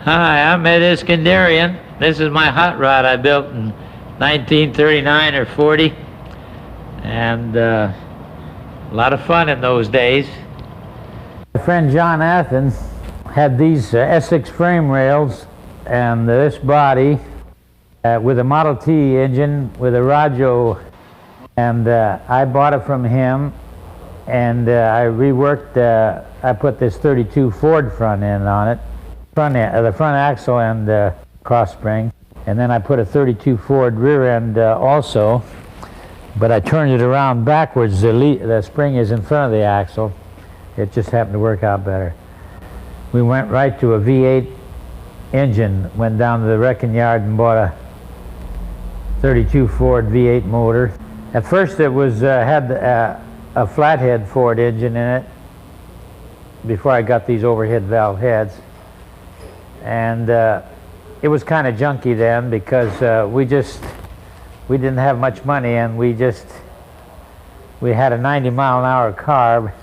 Hi, I'm Ed Iskendarian. This is my hot rod I built in 1939 or 40. And a lot of fun in those days. My friend John Athens had these Essex frame rails and this body with a Model T engine with a Rajo. And I bought it from him, and I reworked, I put this 32 Ford front end on it. The front axle and cross spring, and then I put a 32 Ford rear end also, but I turned it around backwards. The spring is in front of the axle. It just happened to work out better. We went right to a V8 engine, went down to the wrecking yard and bought a 32 Ford V8 motor. At first it was had a flathead Ford engine in it before I got these overhead valve heads. And it was kind of junky then because we didn't have much money, and we had a 90-mile-an-hour car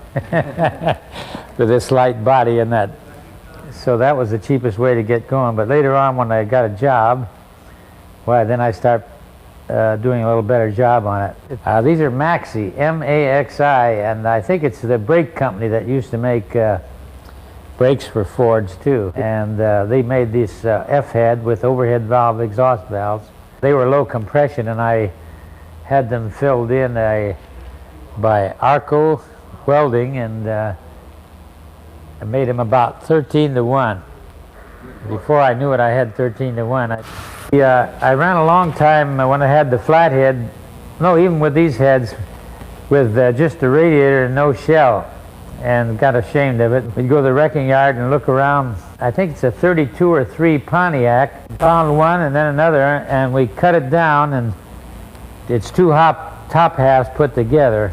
with this light body and that. So that was the cheapest way to get going. But later on, when I got a job, well, then I start doing a little better job on it. These are Maxi, M-A-X-I, and I think it's the brake company that used to make brakes for Fords too, and they made this F-head with overhead valve exhaust valves. They were low compression, and I had them filled in by Arco welding, and I made them about 13-to-1. Before I knew it, I had 13-to-1. I ran a long time when I had the flathead, no, even with these heads, with just the radiator and no shell, and got ashamed of it. We'd go to the wrecking yard and look around. I think it's a 32 or 3 Pontiac. Found one and then another, and we cut it down, and it's two top halves put together.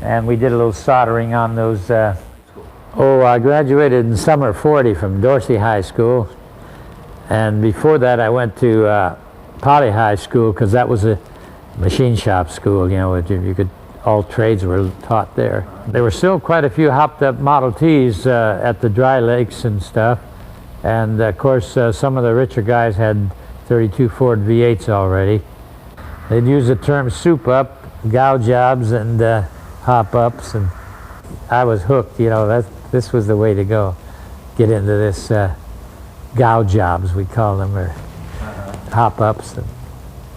And we did a little soldering on those. I graduated in summer '40 from Dorsey High School. And before that, I went to Poly High School, because that was a machine shop school, you know, all trades were taught there. There were still quite a few hopped up Model Ts at the dry lakes and stuff. And of course, some of the richer guys had 32 Ford V8s already. They'd use the term soup up, gow jobs, and hop ups, and I was hooked, you know, this was the way to go. Get into this gow jobs, we call them, or hop ups. And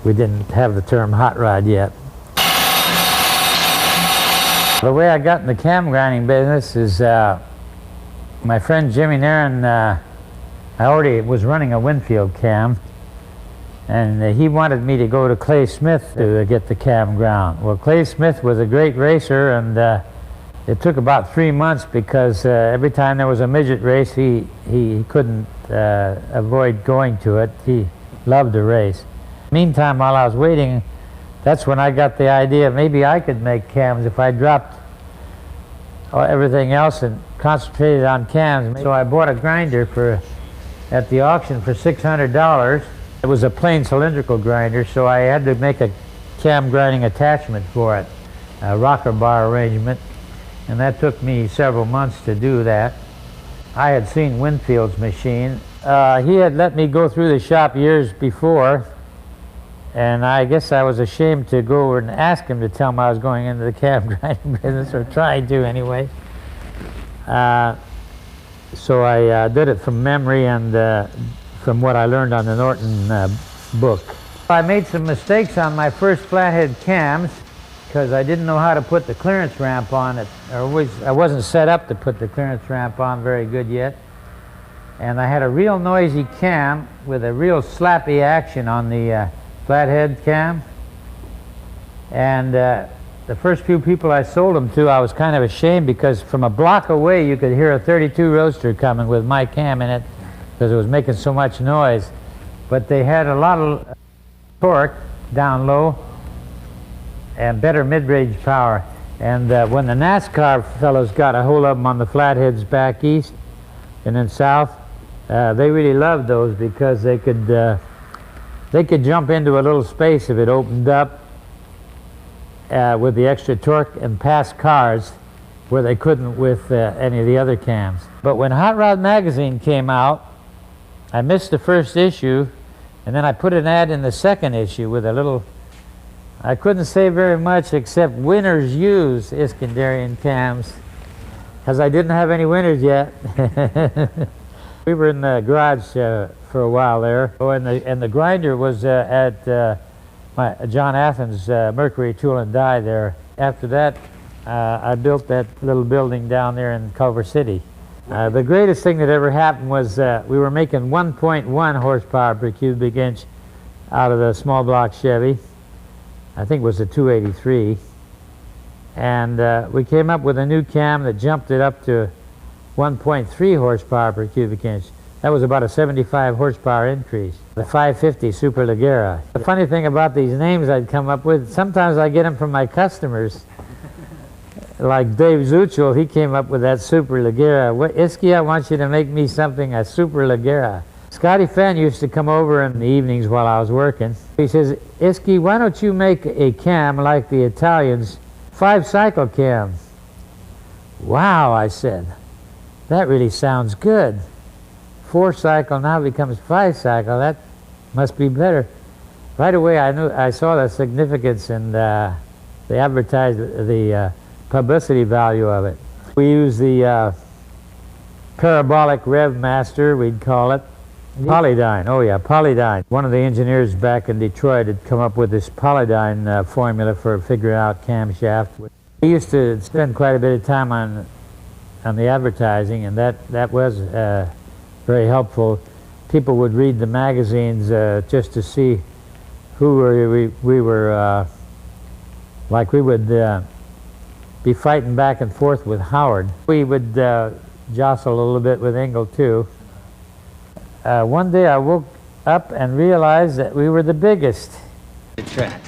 we didn't have the term hot rod yet. The way I got in the cam grinding business is my friend Jimmy Nairn, I already was running a Winfield cam, and he wanted me to go to Clay Smith to get the cam ground. Well, Clay Smith was a great racer, and it took about 3 months because every time there was a midget race, he couldn't avoid going to it. He loved to race. Meantime, while I was waiting, that's when I got the idea maybe I could make cams if I dropped everything else and concentrated on cams. So I bought a grinder at the auction for $600. It was a plain cylindrical grinder, so I had to make a cam grinding attachment for it, a rocker bar arrangement, and that took me several months to do that. I had seen Winfield's machine. He had let me go through the shop years before, and I guess I was ashamed to go over and ask him to tell him I was going into the cam grinding business, or tried to anyway. So I did it from memory and from what I learned on the Norton book. I made some mistakes on my first flathead cams because I didn't know how to put the clearance ramp on it. I wasn't set up to put the clearance ramp on very good yet. And I had a real noisy cam with a real slappy action on the flathead cam, and the first few people I sold them to, I was kind of ashamed because from a block away you could hear a 32 roadster coming with my cam in it because it was making so much noise. But they had a lot of torque down low and better mid-range power. And when the NASCAR fellows got a hold of them on the flatheads back east and then south, they really loved those because they could jump into a little space if it opened up with the extra torque and pass cars where they couldn't with any of the other cams. But when Hot Rod Magazine came out, I missed the first issue, and then I put an ad in the second issue with a little, I couldn't say very much except winners use Iskendarian cams, because I didn't have any winners yet. We were in the garage for a while there, and the grinder was at John Athens Mercury Tool and Die there. After that, I built that little building down there in Culver City. The greatest thing that ever happened was we were making 1.1 horsepower per cubic inch out of the small block Chevy. I think it was a 283. And we came up with a new cam that jumped it up to 1.3 horsepower per cubic inch. That was about a 75 horsepower increase. The 550 Superleggera. The funny thing about these names I'd come up with, sometimes I get them from my customers. Like Dave Zuchel, he came up with that Superleggera. Iski, I want you to make me something, a Superleggera. Scotty Fenn used to come over in the evenings while I was working. He says, Iski, why don't you make a cam like the Italians, 5-cycle cam? Wow, I said, that really sounds good. 4-cycle now becomes 5-cycle, that must be better. Right away I saw the significance and the publicity value of it. We use the parabolic rev master, we'd call it. Polydyne, oh yeah, Polydyne. One of the engineers back in Detroit had come up with this Polydyne formula for figuring out camshaft. We used to spend quite a bit of time on the advertising, and that was very helpful. People would read the magazines just to see who we were, like we would be fighting back and forth with Howard. We would jostle a little bit with Engel too. One day I woke up and realized that we were the biggest. The track.